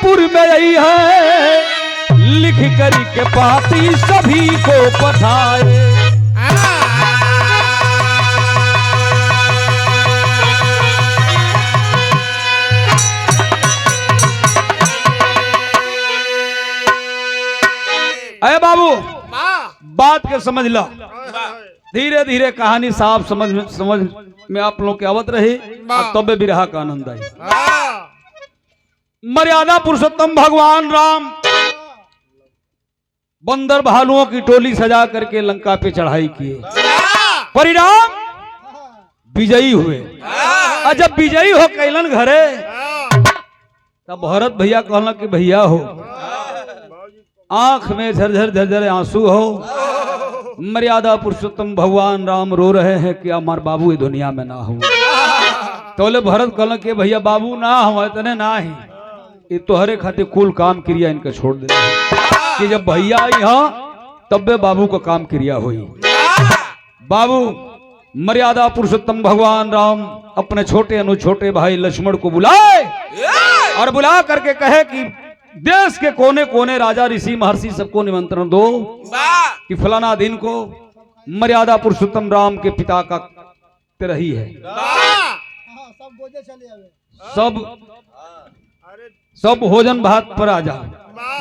मिर्जापुर में आई है, लिख कर के पाती सभी को पठाए। अरे बाबू बात के समझ लो, धीरे धीरे कहानी साफ समझ में आप लोग के आवत रही, तब बिरहा का आनंद आई। मर्यादा पुरुषोत्तम भगवान राम बंदर भालुओं की टोली सजा करके लंका पे चढ़ाई किए, परिणाम विजयी हुए। और जब विजयी हो कैलन घरे, तब भरत भैया कहला कि भैया हो, आंख में झरझर झरझर आंसू हो, मर्यादा पुरुषोत्तम भगवान राम रो रहे हैं कि हमार बाबू इस दुनिया में ना हो। तो भरत कहला कि भैया बाबू ना हो, इतने ना ही, ये तोहरे खातिर कुल काम क्रिया इनके छोड़ दे कि जब भैया यहाँ तब बाबू का काम क्रिया हुई। बाबू मर्यादा पुरुषोत्तम भगवान राम अपने छोटे भाई लक्ष्मण को बुलाए और बुला करके कहे कि देश के कोने कोने राजा ऋषि महर्षि सबको निमंत्रण दो कि फलाना दिन को मर्यादा पुरुषोत्तम राम के पिता का तिरही है। सब भोजन भात पर आ जाओ।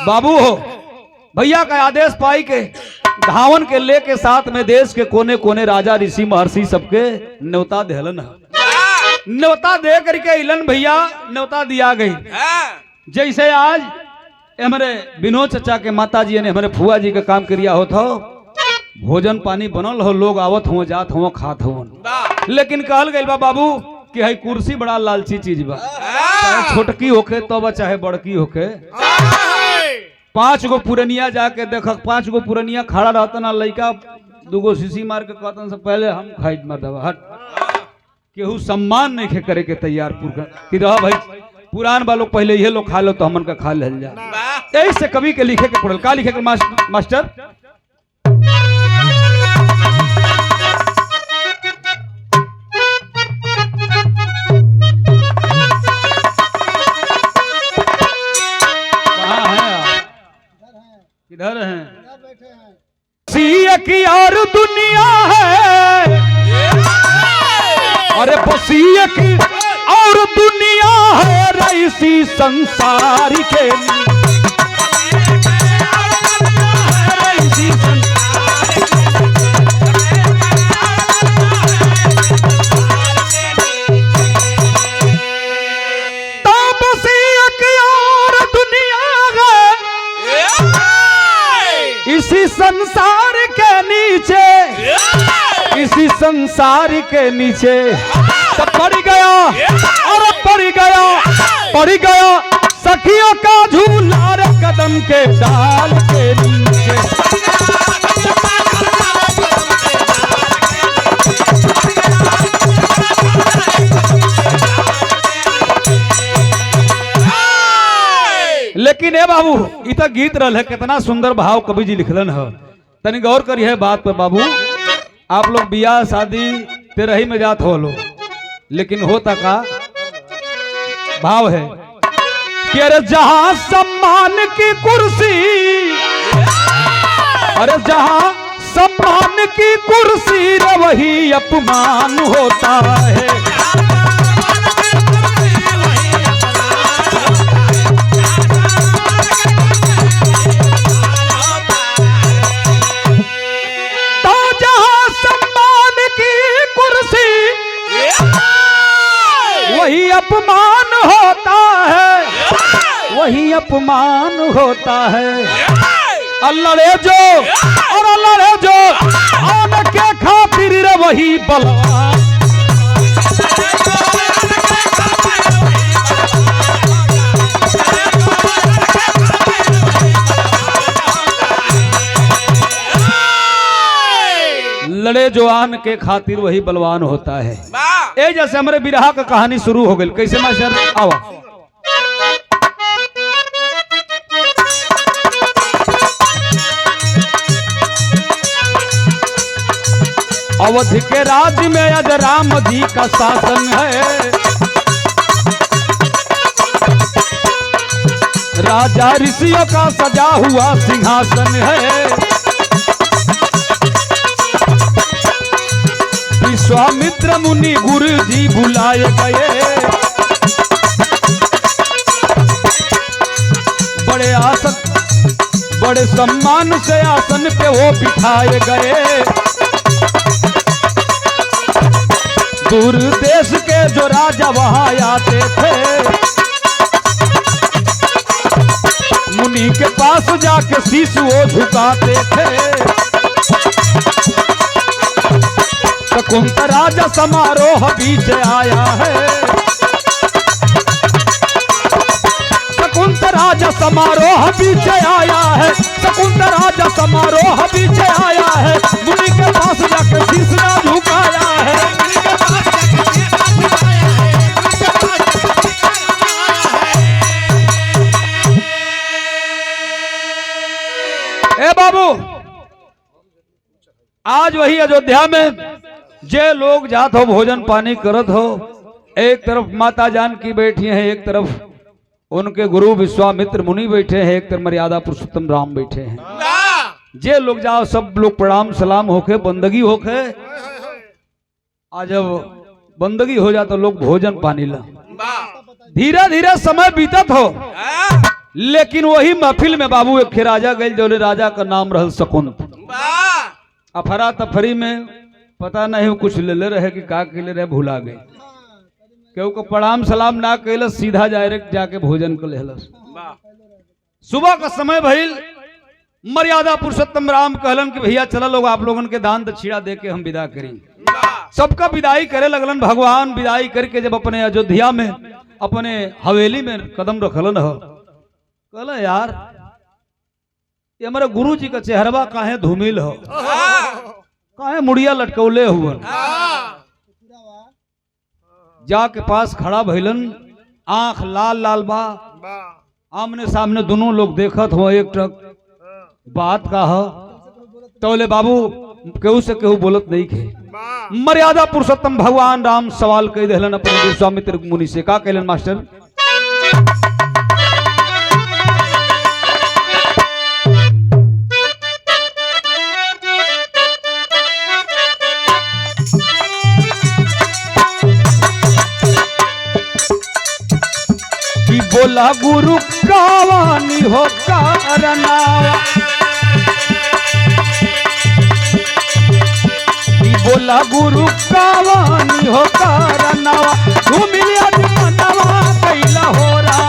बाबू हो, भैया का आदेश पाई के धावन के ले के साथ में देश के कोने कोने राजा ऋषि महर्षि सबके न्योता देहलन है। न्योता दे करके इलन भैया न्योता दिया गई। जैसे आज हमारे विनोद चचा के माता जी ने हमारे फुआ जी का काम क्रिया होता हो, भोजन पानी बनल हो, लोग आवत हो जात हो खात हो, लेकिन कहल गई बा बाबू कि है कुर्सी बड़ा लालची चीज बा, चाहे छोटकी होके तो चाहे बड़की होके। 5 गो पुरनिया जाके देख, 5 गो पुरनिया खड़ा रहता ना, लड़का 2 गो शीशी मार के कहता से पहले हम खाई मर्दवा हट, केहू सम्मान नहीं करे के तैयार कि रह भाई पुरान वालों पहले ये लोग खा लो तो हमन का खा ले जा। यही से कवि के लिखे के पड़ल, का लिखे के मास्टर किधर हैं? सीए की और दुनिया है, अरे बसीए की और दुनिया है, रईसी संसार के इसी संसार के नीचे, इसी संसार के नीचे तो पड़ गया, और पड़ गया सखियों का झूला रे कदम के डाल के नीचे। लेकिन ए बाबू इत गीत रहा है, कितना सुंदर भाव कवि जी लिखलन है, तनी गौर करिए है बात पे बाबू। आप लोग बियाह शादी तेरही में जात हो लो, लेकिन होता का भाव है कि अरे जहां सम्मान की कुर्सी, अरे जहां सम्मान की कुर्सी रे वही अपमान होता है। वही अपमान होता है, वही अपमान होता है। लड़े जो और लड़े जो आन के खातिर रे वही बलवान। लड़े जो आन के खातिर वही बलवान होता है। ए जैसे हमारे बिरहा का कहानी शुरू हो गई, कैसे मास्टर आवा। अवध के राज्य में आज राम जी का शासन है, राजा ऋषियों का सजा हुआ सिंहासन है। विश्वामित्र मुनि गुरु जी बुलाए गए, बड़े आसन बड़े सम्मान से आसन पे वो बिठाए गए। दूर देश के जो राजा वहां आते थे, मुनि के पास जाके शीश वो झुकाते थे। शकुंतला राजा समारोह बीच आया है, शकुंतला राजा समारोह बीच आया है, शकुंतला राजा समारोह बीच आया है। मुनि के पास जाके शीश ना झुकाया है। ए बाबू, आज वही अयोध्या में जे लोग जात हो भोजन पानी करत हो, एक तरफ माता जानकी बैठी हैं, एक तरफ उनके गुरु विश्वामित्र मुनि बैठे हैं, एक तरफ मर्यादा पुरुषोत्तम राम बैठे हैं। जे लोग जाओ सब लोग प्रणाम सलाम होके बंदगी होके, आज जब बंदगी हो जाता लोग भोजन पानी ला। धीरे धीरे समय बीतत हो, लेकिन वही महफिल में बाबू एक राजा गए, जो राजा का नाम रहल शकुंत। अफरा तफरी में पता नहीं कुछ ले ले रहे कि का के ले रहे, भुला गए। केहू को प्रणाम सलाम ना कैलस, सीधा डायरेक्ट जाके भोजन को लेलस। सुबह का समय भइल, मर्यादा पुरुषोत्तम राम कहलन कि भैया चलो लोग आप लोगन के दान दक्षिणा दे के हम विदा करें। सबका विदाई करे लगलन। भगवान विदाई करके जब अपने अयोध्या में अपने हवेली में कदम रखलन हो, कहला यार ये हमारे गुरु जी का चेहरवा काहे धूमिल हो, काहे मुड़िया लटकौले हुआ। जाके पास खड़ा भइलन, आंख लाल लाल बा, आमने सामने दोनों लोग देखत हो। एक टक बात का हो तोले बाबू केहू से केहू बोलत नहीं थे। मर्यादा पुरुषोत्तम भगवान राम सवाल कह दिलन अपने विश्वामित्र मुनि से। का कहलन मास्टर? बोला गुरु कावानी हो कारनावा, बोला गुरु कावानी हो कारनावा, घूमिया मनवा कैला हो रहा।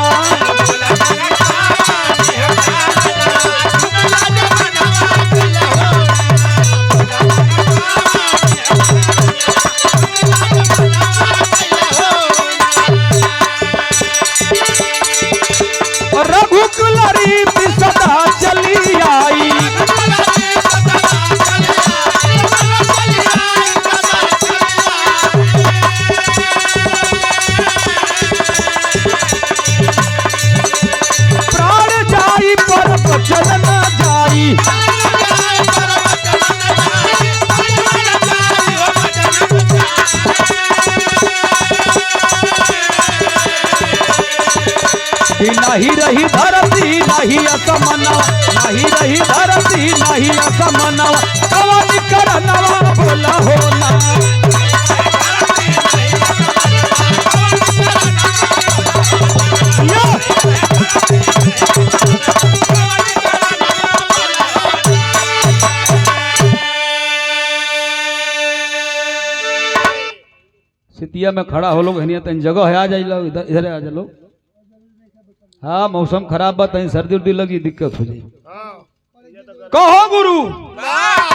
रघुकुलरी सदा चली आई, प्राण जाई पर बचन न जाई। नहीं रही धरती नहीं असमना, नहीं रही धरती नहीं असमना, कवन करनवा बोला होना। सितिया में खड़ा हो लोग हनिया तन जगह है, आ जाइए लोग इधर इधर आ जाओ। हाँ मौसम खराब बात है, सर्दी उर्दी लगी दिक्कत हो जाए। कहो गुरु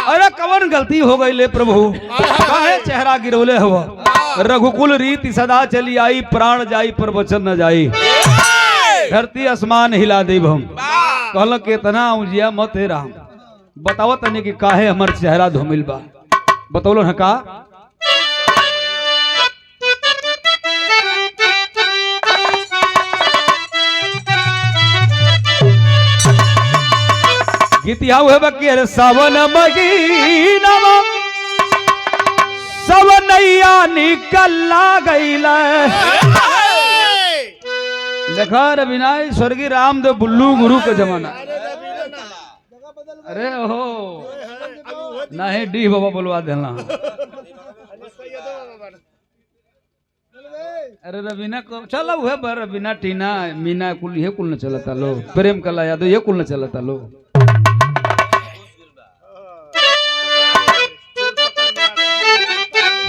अरे कवन गलती हो गई ले प्रभु, काहे चेहरा गिरौले हो। रघुकुल रीति सदा चली आई, प्राण जाई पर वचन न जाई। धरती आसमान हिला देब हम, कहल के इतना उजिया मत है राम। बताओ तने कि काहे हमार चेहरा धूमिल बा, बतौलो न का। गीतिया हुए बकी अरे सावन महीना सवनैया निकल गईल, देखा रवीना स्वर्गीय रामदेव बुल्लू गुरु के जमाना। अरे हो नहीं डी बाबा बोलवा देना। अरे रवीना को चलो है बर रवीना टीना मीना कुल ये कुल न चलता लो प्रेम कला यादव ये कुल न चलता लो।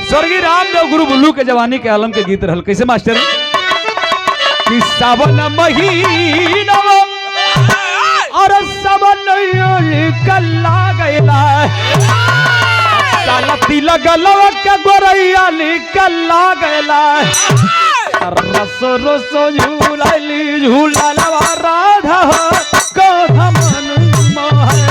स्वर्गीय रामदेव गुरु बुल्लू के जवानी के आलम के गीत रहल कैसे मास्टर कि सावन महीना और सावन कल्ला गैला साला तिल गलवा के गोरैया निकल्ला गैला रस रस झूलाली झूला लवा राधा कोधा मन मोहे।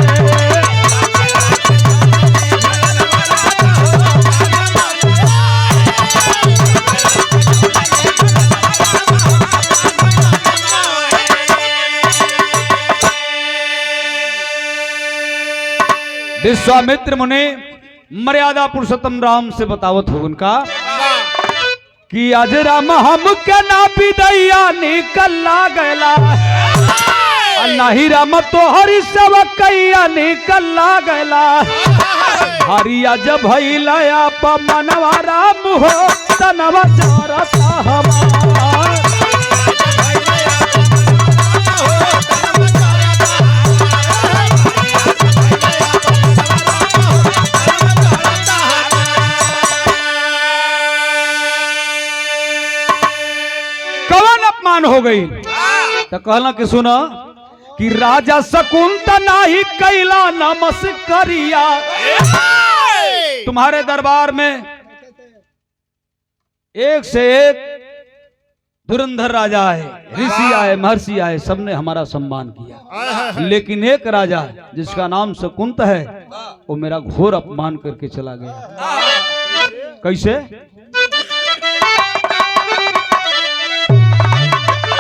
विश्वामित्र मुनि मर्यादा पुरुषोत्तम राम से बतावत हो उनका कि आज राम हम के ना पिदैया निकल्ला गैला नहीं राम तो हरि सब कैया निकल्ला गैला हरिया जब भैला मनवा राम हो तनवा चरता हमार। हो गई तो कहला कि सुना कि राजा शकुंत नाही कैला नमस्कारिया तुम्हारे दरबार में एक से एक धुरंधर राजा आए ऋषि आए महर्षि आए सबने हमारा सम्मान किया लेकिन एक राजा जिसका नाम शकुंत है वो मेरा घोर अपमान करके चला गया। कैसे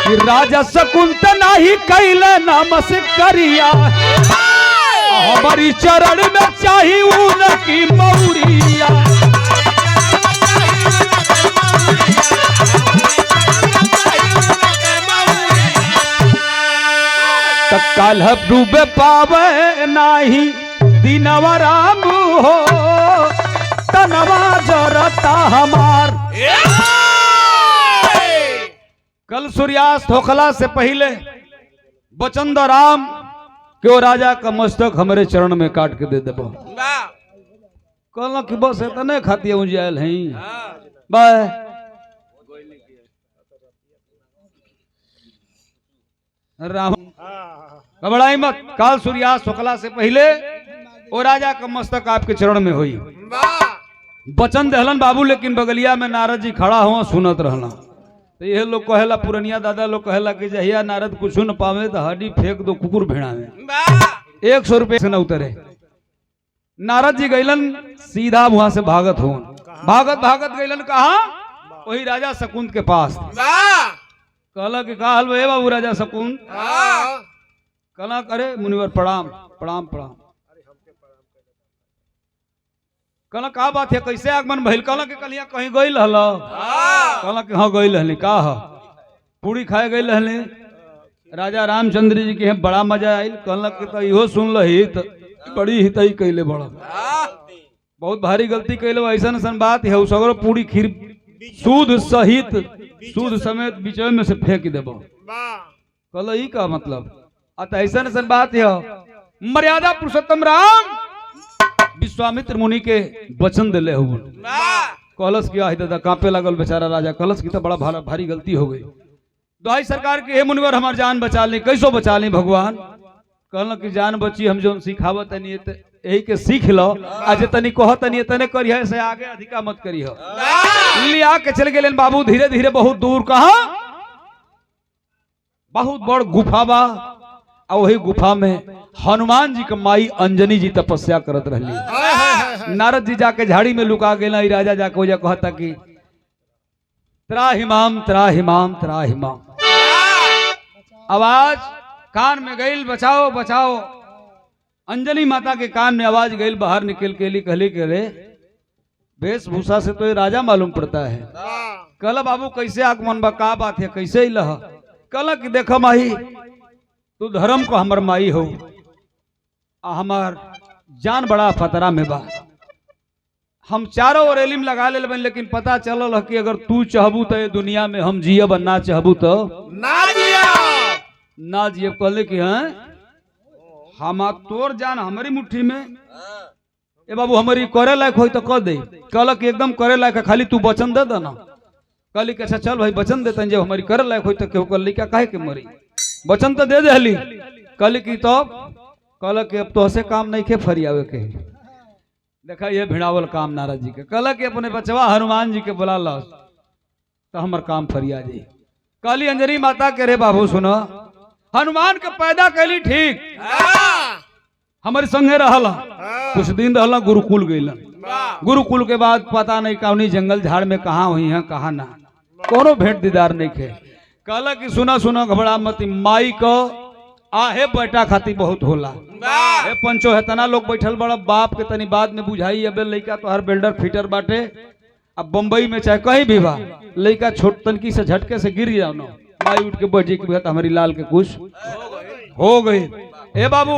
कि राजा शकुंत नाही कैले नमस्कारिया हमारी चरण में चाहिए उनकी मौरिया तत्काल डूबे पावे नाही दिनवा राम हो तनवा जरता हमार। कल सूर्यास्त होखला से पहले बचंद राम क्यों राजा का मस्तक हमारे चरण में काट के दे देबो। कहला कि बस इतने खाती उजियाल हैं बाय राम घबराई मत। काल सूर्यास्त होखला से पहले वो राजा का मस्तक आपके चरण में हुई। बचन दहलन बाबू लेकिन बगलिया में नारद जी खड़ा हुआ सुनत रहना। तो यह लोग कहेला पुरनिया दादा लोग कहेला कि जहिया नारद कुछ न पावे तो हड्डी फेंक दो कुकुर भेड़ा में 100 रुपये से न उतरे। नारद जी गईलन सीधा वहां से भागत हो भागत गईलन कहा वही राजा शकुंत के पास। कहला कि का हल हे बाबू राजा शकुंत। कहला अरे मुनिवर प्रणाम प्रणाम प्रणाम। कहला का बात है कैसे आगमन भइल। कहला कि कलिया कहीं गइल हल। कहला कि हाँ गइल हली का पूरी खाए गइल हली राजा रामचंद्र जी के बड़ा मजा आयल। कहला कि तो इहो सुन लही तो बड़ी हितई कैले बड़ा बहुत भारी गलती कैले ऐसा सन बात है सगरो पूरी खीर सूद सहित सूद समेत बिचवे में से फेंक देबो। कहला ई का मतलब अतः ऐसा सन बात है मर्यादा पुरुषोत्तम राम विश्वामित्र मुनि के वचन दिले हुए। कहलस किया है दादा कांपे लगल बेचारा राजा। कहलस की तो बड़ा भारी गलती हो गई। दुहाई सरकार के हे मुनिवर हमार जान बचा ली। कैसो बचा ली भगवान। कहल कि जान बची हम जो सिखावत तनी यही के सीख लो आज तनी कह तनी तने करिए से आगे अधिका मत करिए। लिया के चल गए बाबू धीरे धीरे बहुत दूर कहा बहुत बड़ गुफा बा और वही गुफा में हनुमान जी का माई अंजनी जी तपस्या करत रही। नारद जी जाके झाड़ी में लुका गए। राजा जाके वजह कहता कि त्राहिमाम त्राहिमाम त्राहिमाम आवाज कान में गईल बचाओ बचाओ। अंजनी माता के कान में आवाज गईल बाहर निकल के ली कहली के रे वेशभूषा से तो ये राजा मालूम पड़ता है। कहला बाबू कैसे आगमन बा का बात है कैसे ही लह। कहला कि देखो माही तू धर्म को हमर माई हो, हमार जान बड़ा खतरा में बा। हम चारों ओर एलिम लगा ले बन, लेकिन पता चलल कि अगर तू चाहबू तो ये दुनिया में हम जियब, ना चाहबू तो ना जियब। ना जियब। कहले कि हैं हम तोर जान हमारी मुट्ठी में, ए बाबू हमारी करे लायक हो तो कह दे। कहल कि एकदम करे लायक है, खाली तू वचन दे देना। कहली कि अच्छा चल भाई वचन देते हैं, जब हमारी करे लायक हो तो केहू कहली क्या काहे के मरी, वचन तो दे दे। कहली कि तो कहल कि अब तो हसे काम नहीं के फरियावे के। देखा ये भिड़ावल काम नारद जी के। कहल कि अपने बचवा हनुमान जी के बुला लो तो हमार काम फरिया जी। कहली अंजनी माता के रे बाबू सुनो, हनुमान के पैदा कैली ठीक, हमारे संगे रहला, कुछ दिन रहला, गुरुकुल गईलन। गुरुकुल के बाद पता नहीं कौनी जंगल झाड़ में कहाँ हुई है कहाँ ना, कोनो भेंट दीदार नहीं खे। कहला कि सुना सुना घबरा मत, माई को आहे बेटा खाती बहुत होला। ए पंचो है तना लोग बैठल बड़ा, बाप के तनी बाद में बुझाई अबे लइका तो हर बिल्डर फिटर बाटे। अब बम्बई में चाहे कहीं भी बा, लइका छोट तनकी से झटके से गिर जाओ ना, माई उठ के बैठ जाए कि हमारी लाल के कुछ हो गई। ए बाबू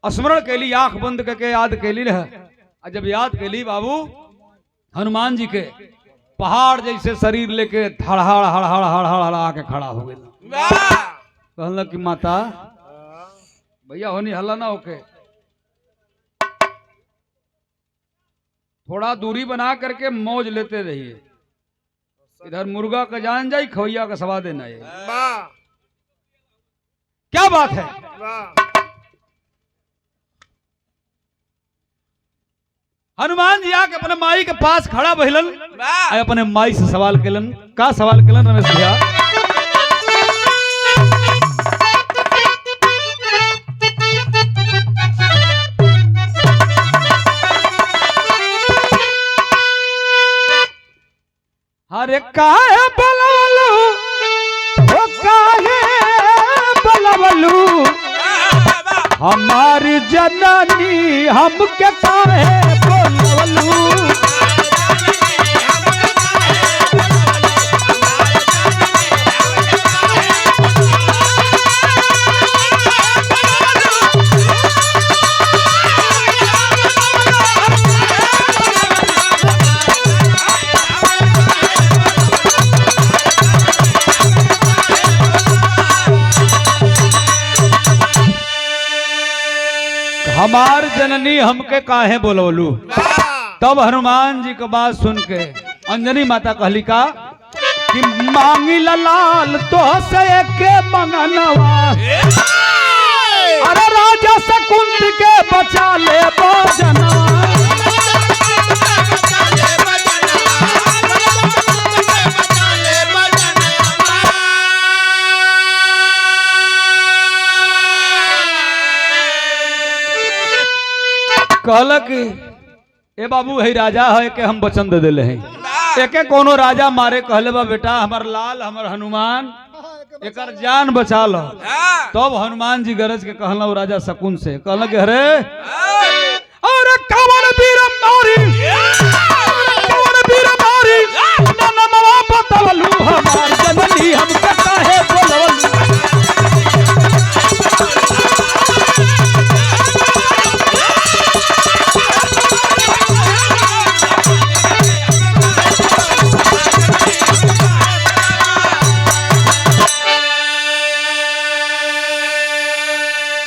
स्मरण कैली, आंख बंद करके याद कैली रहे। जब याद कैली बाबू हनुमान जी के पहाड़ जैसे शरीर लेके धड़हड़ हड़हड़ हड़हड़ हड़ा के खड़ा हो गए। कहल कि माता भैया होनी हल्ला ना होके, थोड़ा दूरी बना करके मौज लेते रहिए। इधर मुर्गा का जान जाई, खवैया का सवा देना है। क्या बात है। हनुमान जी आके अपने माई के पास खड़ा बहिलन, अपने माई से सवाल केलन। का सवाल केलन रमेश भैया? अरे काहे बलवलू, ओ काहे बलवलू हमारी जननी हमके काहे बोलवलू। हमार जननी हमके काहे बोलवलू। तब हनुमान जी के बात सुन के अंजनी माता कहली का कि मांगी लाल तो से के मंगनवा, अरे राजा शकुंत के बचा ले बजना। कहल कि ए बाबू है राजा है के हम वचन दे दिले हैं, एके कोनो राजा मारे कहले बा बेटा हमर लाल हमर हनुमान एकर जान बचा लो। तब हनुमान जी गरज के कहला राजा शकुन से, कहला कि अरे अरे कवन वीर मारी, कवन वीर मारी नमवा बतवलू हमार जननी हमके काहे बोलवलू।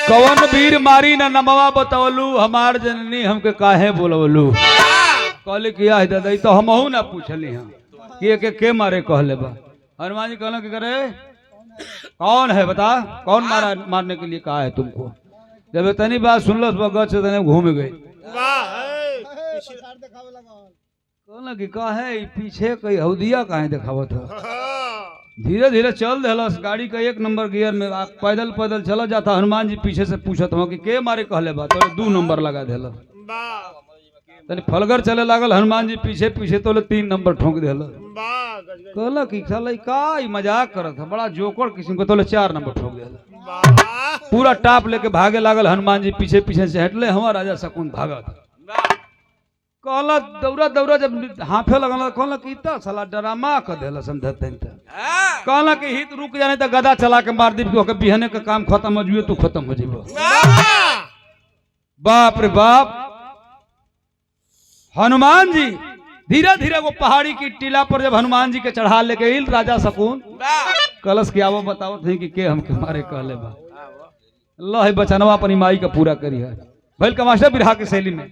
कवन वीर मारी न नमवा बतवलू हमार जननी हमके काहे बोलवलू। कहले किया है दादा, तो हमहू ना पूछली हम कि के मारे कहले बा। हनुमान जी कहला कि करे कौन है बता, कौन मारा मारने के लिए कहा है तुमको। जब इतनी बात सुनल गच तने घूम गई। कहला कि काहे पीछे कई हौदिया काहे दिखावत है। धीरे धीरे चल देलस गाड़ी का 1 नंबर गियर में, पैदल पैदल चला जाता। हनुमान जी पीछे से पूछत हो कि के मारे कहले बा, तो 2 नंबर लगा देल। तनी फलगर चले लागल, हनुमान जी पीछे पीछे तो 3 नंबर ठोक देल। कहला कि साला का मजाक करत है, बड़ा जोकर किस्म के, तो 4 नंबर ठोक देल। पूरा टाप लेके भागे लागल। हनुमान जी पीछे पीछे से हटले, हमारा राजा शकुन भागत। कहला दौरा दौरा जब हाफे लगल कहला कि त साला ड्रामा क देला समझते त कहला कि हित रुक जाने त गदा चला के मार दी के बिहने के काम खत्म हो जुए तू खत्म हो जीबो। बाप रे बाप। हनुमान जी धीरे धीरे वो पहाड़ी की टीला पर जब हनुमान जी के चढ़ा लेके इल राजा सकून कलश के आवो बताओ थे कि के हमके मारे कहले बा लो है बचनवा अपनी माई का पूरा करी है भइल का मास्टर बिरहा के शैली में।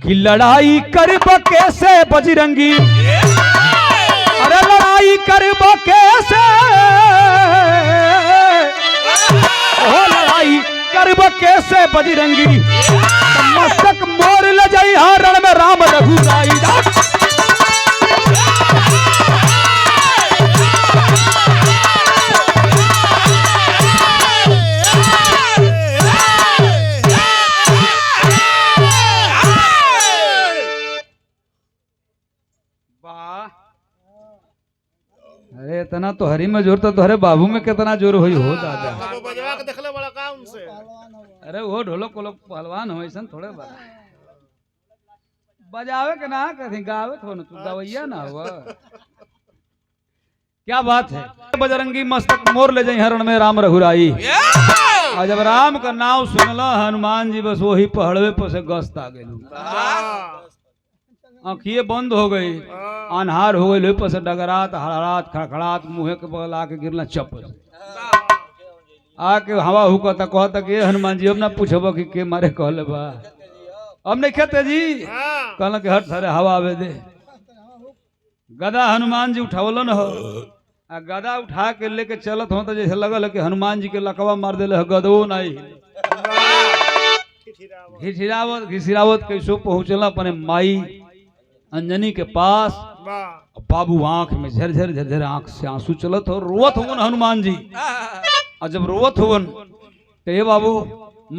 कि लड़ाई करब कैसे बजरंगी अरे लड़ाई करब कैसे ओ लड़ाई करब कैसे बजरंगी मस्तक मोर ले जाई हरण में राम रघुराई। अरे इतना तो हरी में जोर तो तोहरे बाबू में कितना जोर हुई हो दादा। बजवा के देखले बड़ा का उनसे। अरे वो ढोलक कोलक पहलवान हो ऐसा थोड़े बड़ा बजावे के ना कहीं गावे थो ना तू गवैया ना हुआ क्या बात है। बजरंगी मस्तक मोर ले जाई हरण में राम रघुराई। और जब राम का नाम सुनला हनुमान जी बस वही पहाड़वे पर से गस्त आ गई आँखिए बंद हो गई अनहार हो गई पर से डगरात हड़ात खड़खड़ात मुँह के बगल आके गिरना चप आके हवा हुकता कहता कि हनुमान जी अब ना पूछब कि के मारे कहले बा अब नहीं खेते जी कहला कि हट सारे हवा आवे दे। गदा हनुमान जी उठावलन हो आ गदा उठा के लेके चलत हो तो जैसे लगल है कि हनुमान जी के लकवा मार देले गदो नहीं घिसिरावत घिसिरावत कैसो पहुंचला अपने माई अंजनी के पास। बाबू आंख में झरझर झरझर आंख से आंसू चलत हो रोवत होवन हनुमान जी। और जब रोवत होवन तो ये बाबू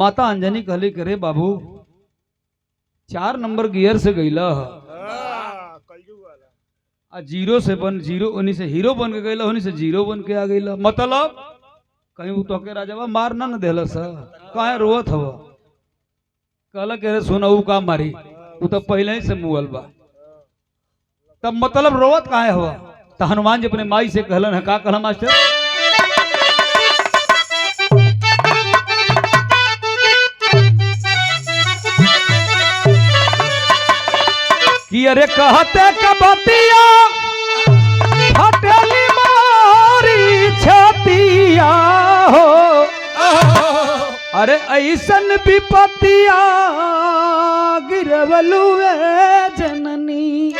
माता अंजनी कहली कि रे बाबू 4 नंबर गियर से गईला जीरो से बन जीरो उन्हीं से हीरो बन के गईला उन्हीं से जीरो बन के आ गईला मतलब कहीं वो तो के राजावा मार ना देला सा काहे रोवत हो कहला कि रे सुनऊ का मारी तू तो पहले ही से मुअल बा तब मतलब रोवत काहे हुआ। तो हनुमान जी अपने माई से कहलन है का कहला मास्टर कि अरे कहते कबतिया हटेली मारी छतिया हो अरे ऐसन विपतिया गिरवलुए जननी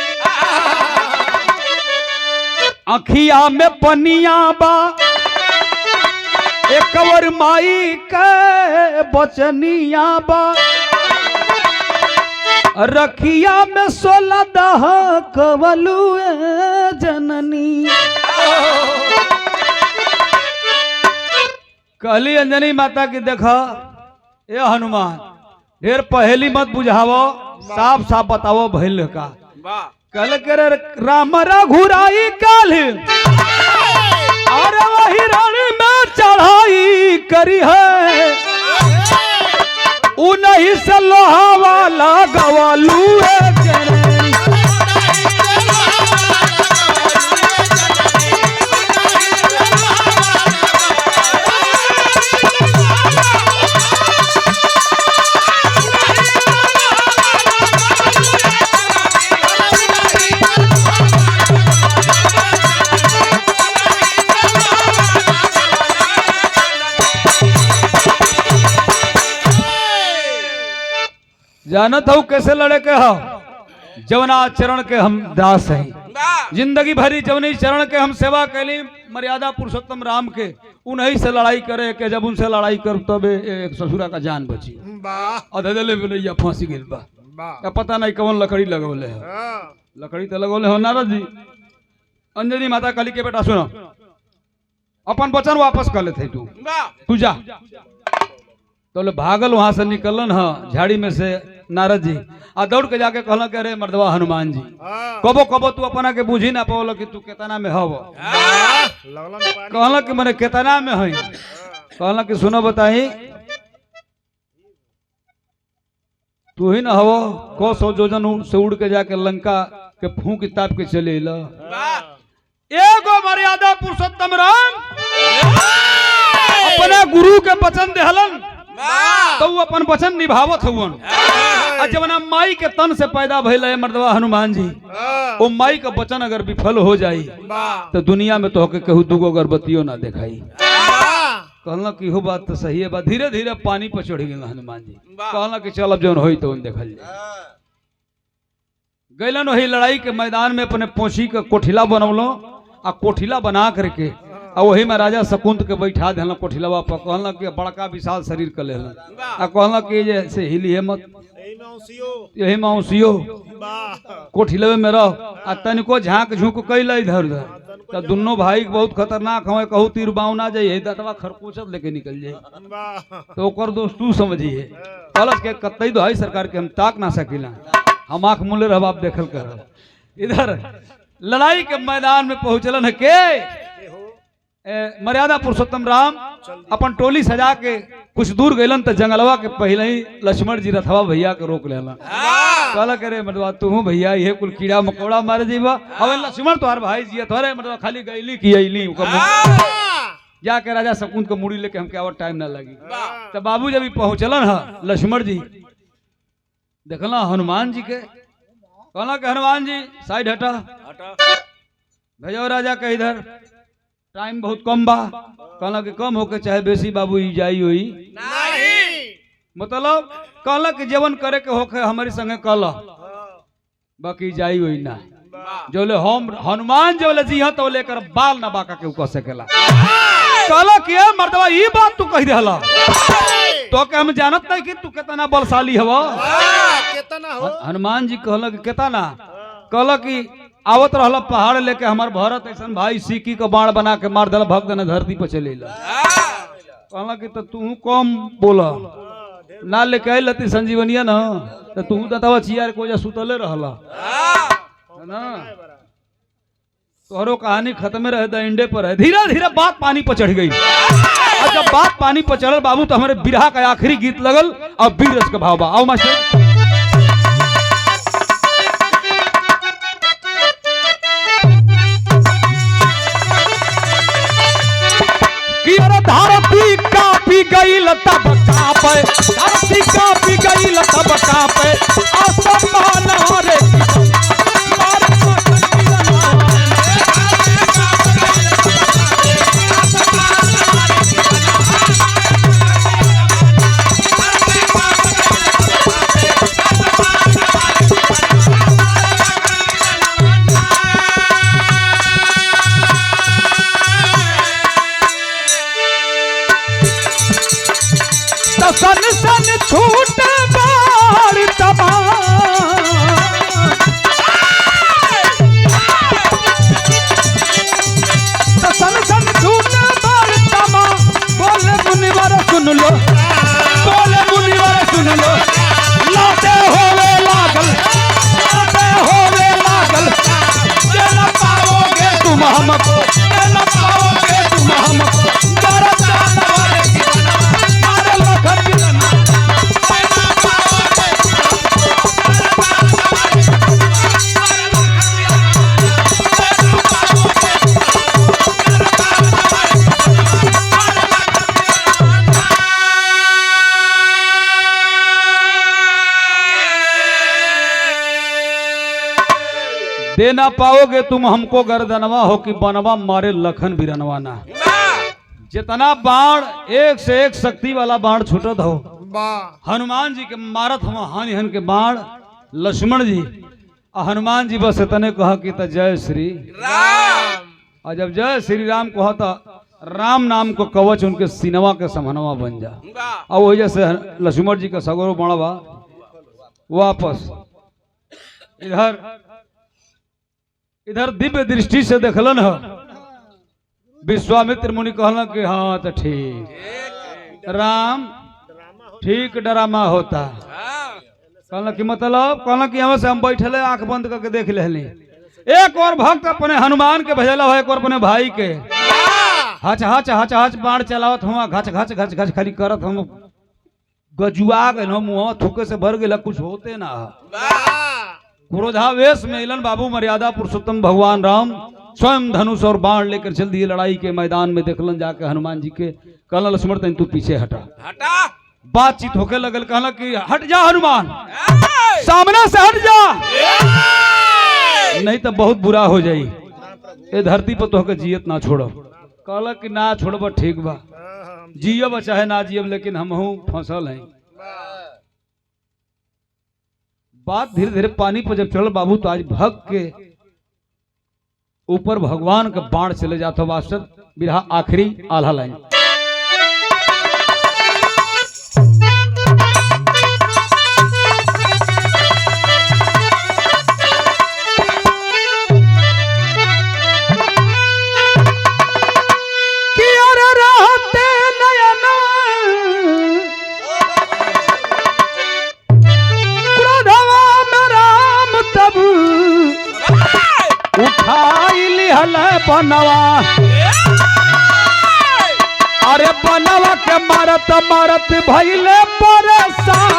अखिया में पनिया बा एक कवर माई के बचनिया बा रखिया में 16 दह कवलुए जननी। कहली अंजनी माता की देखा ए हनुमान ढेर पहेली मत बुझावो साफ साफ बतावो भइल का कल कर राम रघुराई काल और वही रण में चढ़ाई करी है उन्हीं से लोहा वाला गवालू जानत हो कैसे लड़े के हो जवना चरण के हम दास हैं जिंदगी भरी जवनी चरण के हम सेवा कैली मर्यादा पुरुषोत्तम राम के उन्हीं से लड़ाई करे के जब उनसे लड़ाई कर तब एक ससुरा का जान बची अधेले बोले फांसी गिर बा पता नहीं कौन लकड़ी लगौले है लकड़ी तो लगौले हो नारद जी। अंजनी माता काली के बेटा सुनो अपन वचन वापस कर लेते तू जा तो भागल वहां से निकलन है झाड़ी में से नारद जी आ दौड़ के जाके कहला कि अरे मर्दवा हनुमान जी हाँ कबो कबो तू अपना के बुझी ना पावल कि तू केतना में हव लगला में पानी कहला कि मैंने केतना में हई कहला कि सुनो बताई तू ही ना हवो को सौ जोजन से उड़ के जाके लंका के फूंक ताप के चले ला एगो मर्यादा पुरुषोत्तम राम अपने गुरु के वचन देहलन तो वो अपन वचन निभावत हुवन आ जवना माई के तन से पैदा भइल है मर्दवा हनुमान जी वो माई का वचन अगर विफल हो जाई तो दुनिया में तो केहू दूगो अगरबत्तियों ना दिखाई कहला कि हो बात तो सही है बात धीरे धीरे पानी पर चढ़ गए हनुमान जी कहला कि चल अब जौन होई तो देखल जाए गैलन वही लड़ाई के मैदान में अपने पोछी के कोठिला बनौलो आ कोठिला बना करके आ वही में राजा शकुंत के बैठा दिल कोठिलवा पर कहला कि बड़का विशाल शरीर कर ले आ कहला कि जैसे हिली मत यही मौसियो कोठिलवे में रह आ तनिको झांक झूक कैल इधर उधर तो दोनों भाई बहुत खतरनाक हमें कहू तीर बाव ना जाइए दतवा खरकोचत लेके निकल जाए तो ओकर दोस्त तू समझिए कलश के कतई दो है सरकार के हम ताक ना सकिला हम आंख मूले रह आप देखल कर इधर लड़ाई के मैदान में पहुंचलन है के मर्यादा पुरुषोत्तम राम अपन टोली सजा के कुछ दूर गइलन तो जंगलवा के पहले ही लक्ष्मण जी रथवा भैया के रोक लेला कहला करे मर्दवा तू भैया ये कुल कीड़ा मकोड़ा मारे जीवा हवे लक्ष्मण तोहार भाई जी तोरे मर्दवा खाली गइली की अइली जाके राजा शकुंत को मुड़ी लेके हमके और टाइम ना लगी तो बाबू जब पहुंचलन है लक्ष्मण जी देखला हनुमान जी के कहला कि हनुमान जी साइड हटा भेजो राजा के इधर टाइम बहुत कम बा कहला कि कम होके चाहे बेसी बाबू ई जाई होई मतलब कहला कि जीवन करे के होके हमारी संगे कहला बाकी जाई होई ना जोले हम हनुमान जोले जी तो लेकर बाल ना बाका के कह सकेला कहला कि मर्दवा ई बात तू कह रहला तो के हम जानत नहीं कि तू कितना बलशाली हवा कितना हो हनुमान जी कहला कि कितना कहला कि आवत रहला पहाड़ लेके हमार भरत ऐसा भाई सीकी का बाण बना के मार दिला भक्त ने धरती पर चले कहला कि तो तू कम बोला ना लेके आई लती संजीवनिया ना तो तू दतवा चियार को जा सुतले रहला है ना तोहरो कहानी खत्म रहे द इंडे पर है धीरे धीरे बात पानी पर चढ़ गई और जब बात पानी पर चढ़ल बाबू तो हमारे बिरहा का आखिरी गीत लगल और वीर रस का भाव बा आओ मास्टर धरती कापी गई तब कापे धरती कापी गई तब कापे आसमान रे सन सन छूट बार तबा सन सन छूट बार तबा बोले मुनिवर सुन लो बोले मुनिवर सुन लो लाते होवे लागल ये न पाओगे तुम हमको ये न पाओगे तुम हमको दे ना पाओगे तुम हमको गर्दनवा हो कि बनवा मारे लखन बिरनवा ना जितना बाण एक से एक शक्ति वाला बाण छूटत हो हनुमान जी के मारत हम हानि हन के बाण लक्ष्मण जी हनुमान जी बस इतने कहा कि जय श्री राम और जब जय श्री राम कहा तो राम नाम को कवच उनके सीनवा के समनवा बन जा और वही जैसे लक्ष्मण जी का सगरो बणवा वापस इधर दिव्य दृष्टि से देखलन है विश्वामित्र मुनि कहलन कि हाँ तो ठीक राम ठीक डरामा होता कहला कि मतलब कहला कि हमें से हम बैठले आंख बंद करके देख लेली। एक और भक्त अपने हनुमान के भेजला हो, एक और अपने भाई के हच हच हच हच बाण चलावत हुआ, घच घच घच घच खाली करत हम गजुआ गए मुँह थूके से भर गया, कुछ होते ना। क्रोधावेश में इलन बाबू मर्यादा पुरुषोत्तम भगवान राम स्वयं धनुष और बाण लेकर चल दिए लड़ाई के मैदान में। देखलन जाके हनुमान जी के, कहला लक्ष्मण तन तू पीछे हटा। बातचीत होके लगल, कहला कि हट जा हनुमान, सामने से हट जा, नहीं तो बहुत बुरा हो जाई, ये धरती पर तोहके जियत ना छोड़ो। कहला कि ना छोड़ब ठीक बा, जियब चाहे ना जियब, लेकिन हमहू फसल हैं। बात धीरे धीरे पानी पर जब चल बाबू, तो आज भक्त के ऊपर भगवान का बाण चले जाता। वास्तव बिरहा आखिरी आल्हा लाइन। बनवा अरे बनवा के मारत मारत भइले परेशान।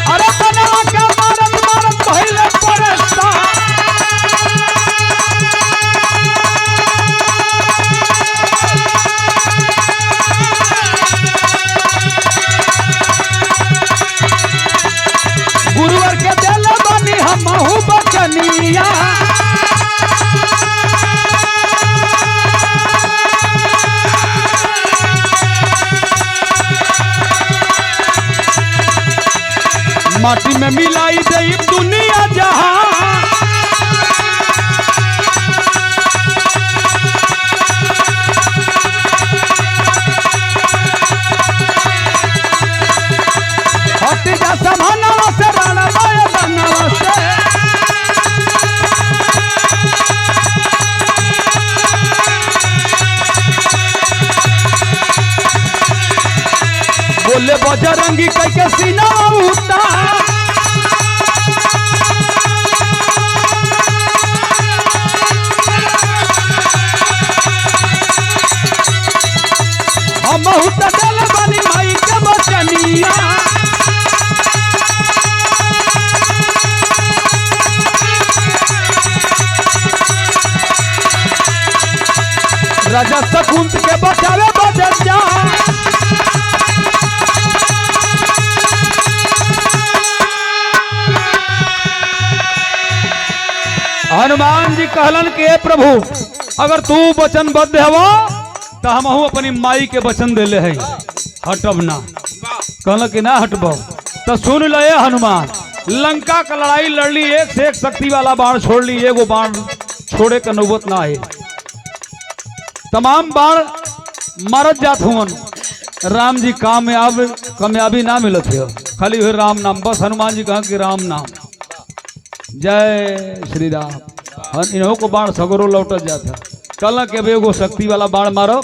अरे बनवा के मारत मारत भइले परेशान। गुरुवर के दिल बनी हमहू बचनिया, माटी में मिलाई दई दुनिया जहां। हट जा समानवा से रणवाय बनवा से, बोले बजरंगी कह के सीना उतार। हमहू त दिल बनी माई के बचनिया, राजा सकुंत के बचावे बजर जा। हनुमान जी कहलन के प्रभु अगर तू वचनबद्ध हवा तो हमहू अपनी माई के वचन देले है, हटब ना। कहल कि ना हटब तो सुन ले हनुमान, लंका का लड़ाई लड़ ली, एक से एक शक्ति वाला बाण छोड़ ली, एगो बाण छोड़े का नौबत ना है। तमाम बाण मारत जात हुवन, राम जी कामयाबी ना मिलत है, खाली हुए राम नाम। बस हनुमान जी कहा कि राम नाम, जय श्री राम। इन्हों को बाण सगरो लौटत जाता। कहला कि अब एगो शक्ति वाला बाण मारो,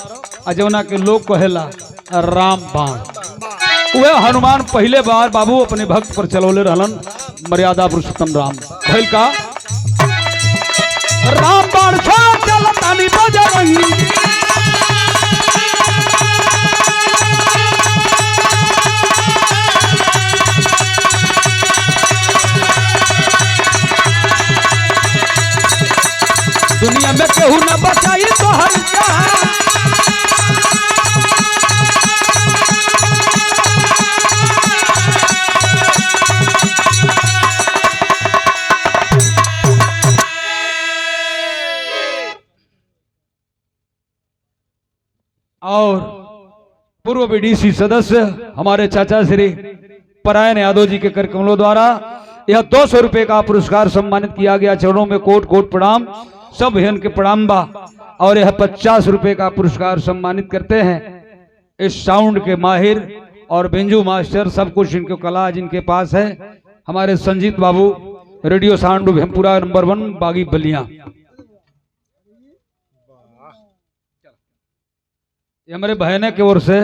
अजौना के लोग कहेला राम बाण। वह हनुमान पहले बार बाबू अपने भक्त पर चलौले रहलन, मर्यादा पुरुषोत्तम राम। भइल का राम बाण छोड़ चलतानी बजरंगी, दुनिया में केहू न बचाई तो हर और पूर्व बीडीसी सदस्य हमारे चाचा श्री परायण यादव जी के कर कमलों द्वारा यह 200 रुपए का पुरस्कार सम्मानित किया गया। चरणों में कोट कोट प्रणाम, सब बहन के प्रणाम बा। और यह 50 रुपए का पुरस्कार सम्मानित करते हैं इस साउंड के माहिर और बिंजू मास्टर, सब कुछ इनको कला जिनके पास है, हमारे संजीत बाबू, रेडियो साउंड भेमपुरा नंबर 1 बागी बलिया। ये हमारे बहने की ओर से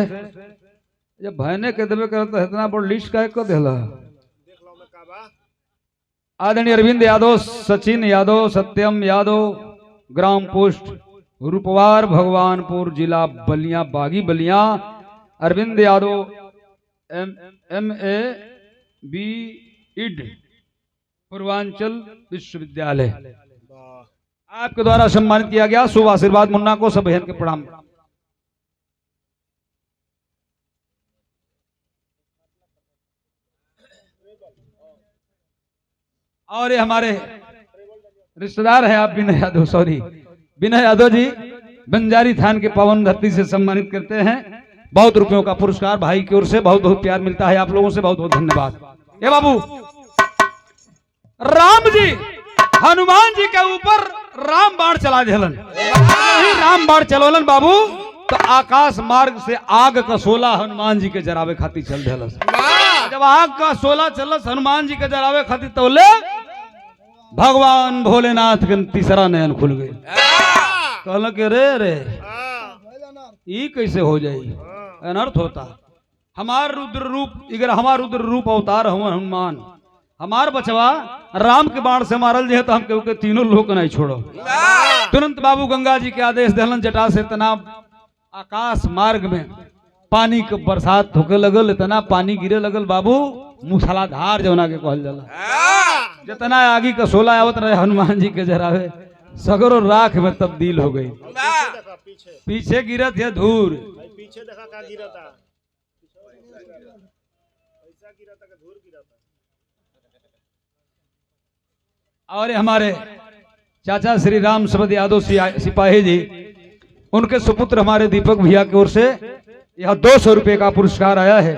जब बहने के देवे करता है इतना बड़ लिस्ट का को देला देख लो मैं का बा। आदरणीय अरविंद यादव, सचिन यादव, सत्यम यादव, ग्राम पोस्ट रूपवार, भगवानपुर, जिला बलिया, बागी बलिया। अरविंद यादव MA BEd पूर्वांचल विश्वविद्यालय वाह आपके द्वारा सम्मानित किया गया। शुभ आशीर्वाद मुन्ना को, सब बहन के प्रणाम। और ये हमारे रिश्तेदार हैं आप विनय यादव, सॉरी विनय यादव जी बंजारी थान के पावन धरती से सम्मानित करते हैं। बहुत रुपयों का पुरस्कार भाई की ओर से, बहुत बहुत प्यार मिलता है आप लोगों से, बहुत बहुत धन्यवाद। ये बाबू राम जी हनुमान जी के ऊपर राम बाण चला देलन, राम बाण चलोलन बाबू तो आकाश मार्ग से आग का 16 हनुमान जी के जरावे खातिर चल देलस। जब आग का 16 चलस हनुमान जी के जरावे खातिर तौले भगवान भोलेनाथ के तीसरा नयन खुल गए। कहल के रे ई कैसे हो जाई, अनर्थ होता। हमार रुद्र रूप इगर हमार रुद्र रूप अवतार हुआ हनुमान, हमार बचवा राम के बाण से मारल जे तो हम केहू के तीनों लोग नहीं छोड़ो। तुरंत बाबू गंगा जी के आदेश दहलन, जटा से इतना आकाश मार्ग में पानी के बरसात होके लगल, इतना पानी गिरे लगल बाबू मूसलाधार जौना के कहल जाला। जितना आगी का 16 आवत रहे हनुमान जी के जरावे सगरो राख में तब्दील हो गई। देखा पीछे पीछे गिरत है धूर, भाई पीछे देखा का गिरा था, ऐसा गिरा था कि धूर गिरा था। और हमारे चाचा श्री राम सबद यादव सिपाही जी, उनके सुपुत्र हमारे दीपक भैया की ओर से यह 200 रुपए का पुरस्कार आया है।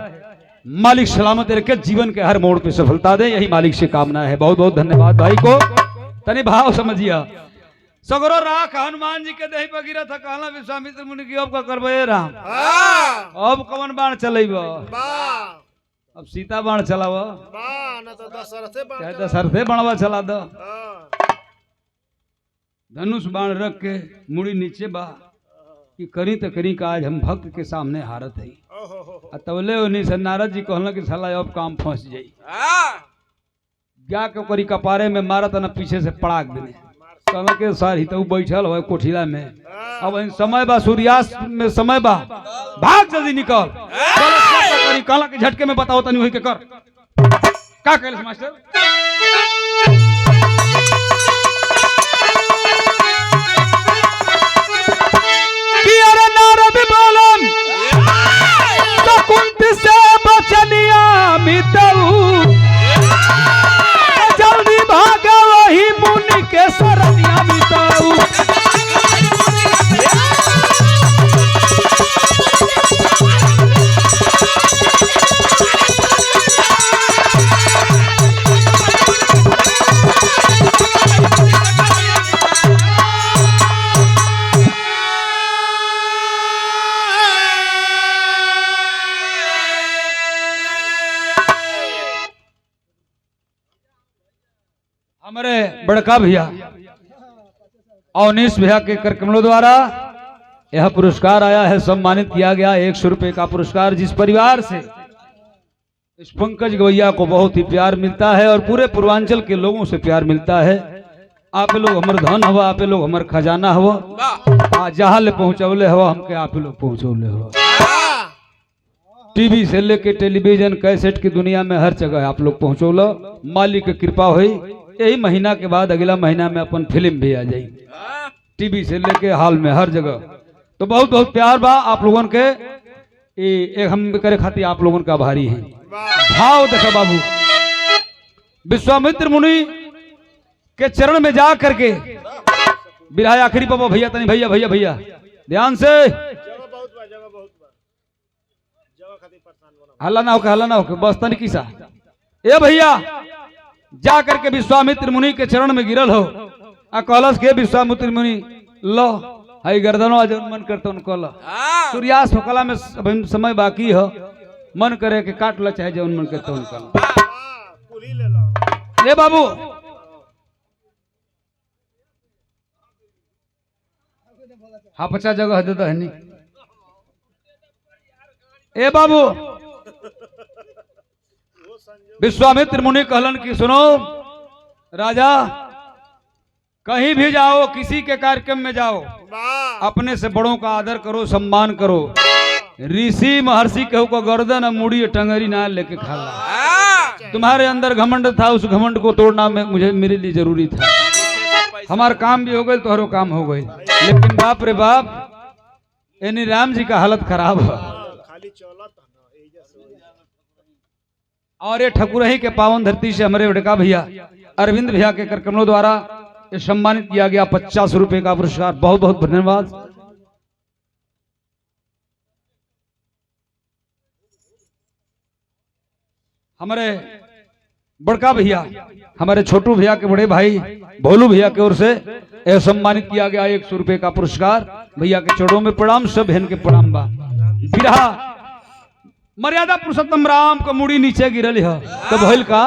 मालिक सलामत रखे, जीवन के हर मोड़ पे सफलता दे, यही मालिक से कामना है। बहुत बहुत धन्यवाद भाई को। तनी भाव समझिया सगरो राख हनुमान जी के देह पर गिरा था, कहला विश्वामित्र मुनि की अब का करबे राम, अब कौन बाण चलेब, अब सीता बाण चलाव, न तो दशरथे बाण चाहे दशरथे बाणवा चला दो। हाँ। धनुष बाण रख के मुड़ी नीचे बा कि करी तो करी का आज हम भक्त के सामने हारत है। तबले उन्हीं से नारद जी कहला कि साला अब काम फंस जाई, क्या के करी कपारे में मारत न पीछे से पड़ाक देने। कहला के सर ही तो बैठल हो कोठिला में, अब समय बा सूर्यास्त में समय बा, भाग जल्दी निकल। करी कहला कि झटके में बताओ तनी वही के कर का कहले मास्टर। नारद बोलन तो कुंत से बचलिया मितऊ, जल्दी भागा वही मुनि के शरणिया मितऊ। हमारे बड़का भैया अवनीश भैया के कार्यक्रमों द्वारा यह पुरस्कार आया है, सम्मानित किया गया 100 रुपए का पुरस्कार। जिस परिवार से इस पंकज गवैया को बहुत ही प्यार मिलता है और पूरे पूर्वांचल के लोगों से प्यार मिलता है। आप लोग हमारे धन हवा, आप लोग हमारे खजाना हवा, जहाँ ले पहुंचौले हवा हमके आप लोग पहुंचौले हवा। टीवी से लेके टेलीविजन कैसेट की दुनिया में हर जगह आप लोग पहुंचौलो, मालिक की कृपा हुई। यही महीना के बाद अगला महीना में अपन फिल्म भी आ जाएगी, टीवी से लेके हाल में हर जगह। तो बहुत बहुत प्यार बा आप लोगों के, एक हम करे खातिर आप लोगों का आभारी हैं। भाव देखा बाबू, विश्वामित्र मुनि के चरण में जा करके बिराया आखिरी पापा भैया तनी भैया भैया भैया ध्यान से, जगह बहुत बा, जगह बहुत बा, जगह खातिर परेशान बना। हल्ला ना होके बस तनी किसा ए भैया जा करके विश्वामित्र मुनि के चरण में गिरल हो आ कहलस के विश्वामित्र मुनि लो हई गर्दनो जौन मन करते उनको लो, सूर्यास्त होकला में समय बाकी हो, मन करे के काट लो चाहे जौन मन करते उनको लो। पूरी ले लो ले बाबू हाँ 50 जगह दे दो है नहीं ए बाबू वो संजोग विश्वामित्र मुनि कहलन कि सुनो राजा, कहीं भी जाओ, किसी के कार्यक्रम में जाओ, वाह अपने से बड़ों का आदर करो, सम्मान करो। ऋषि महर्षि कहू को गर्दन और मुड़ी टंगरी ना लेके खा ला। तुम्हारे अंदर घमंड था, उस घमंड को तोड़ना मुझे मेरे लिए जरूरी था। हमारा काम भी हो गए, तोहरो काम हो गए, लेकिन बाप रे बाप, यानी राम जी का हालत खराब है। खाली चौला था ना एजा से और ये ठकुरही के पावन धरती से हमारे बड़का भैया अरविंद भैया के करकमलों द्वारा ये सम्मानित किया गया 50 रुपए का पुरस्कार। बहुत बहुत धन्यवाद। हमारे बड़का भैया, हमारे छोटू भैया के बड़े भाई भोलू भैया की ओर से यह सम्मानित किया गया 100 रुपए का पुरस्कार। भैया के चरणों में प्रणाम, सब बहन के प्रणाम बा। बिरहा मर्यादा पुरुषोत्तम राम को मुड़ी नीचे गिरल है तो भइल का,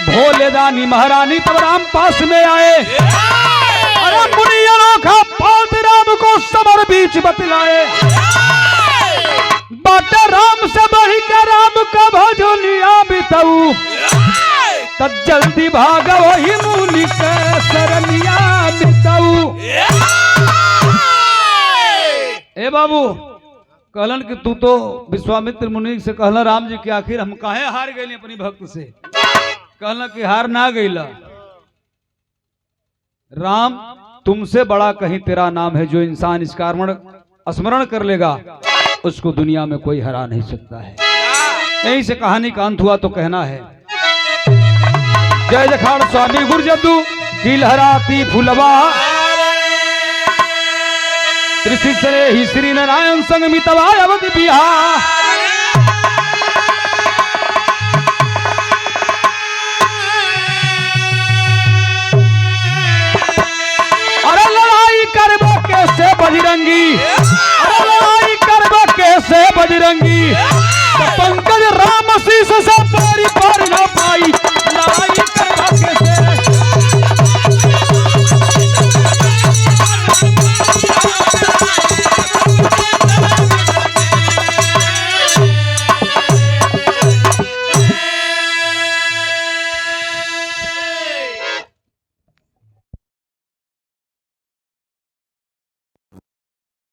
भोले दानी महारानी तब राम पास में आए। अरे मुनि अनोखा बात राम को समर बीच बतलाए। बाटे राम से बढ़ के राम का भजोलिया बिताऊ, तब जल्दी भाग वही मुनि के शरणिया बिताऊ। ए बाबू कहलन कि तू तो विश्वामित्र मुनि से कहला राम जी कि आखिर हम काहे हार गए अपनी भक्त से। कहला कि हार ना गईला राम, तुमसे बड़ा कहीं तेरा नाम है। जो इंसान इस कारण स्मरण कर लेगा उसको दुनिया में कोई हरा नहीं सकता है। यहीं से कहानी का अंत हुआ तो कहना है, जय जखाड़ स्वामी गुरजद्दू की लहराती फुलवा, त्रिशिष्य ही श्री नारायण संग मितवा अवधि बिहार। अरे लड़ाई करबो कैसे बजरंगी, अरे लड़ाई करबो कैसे बजरंगी, तो पंकज राम शीस से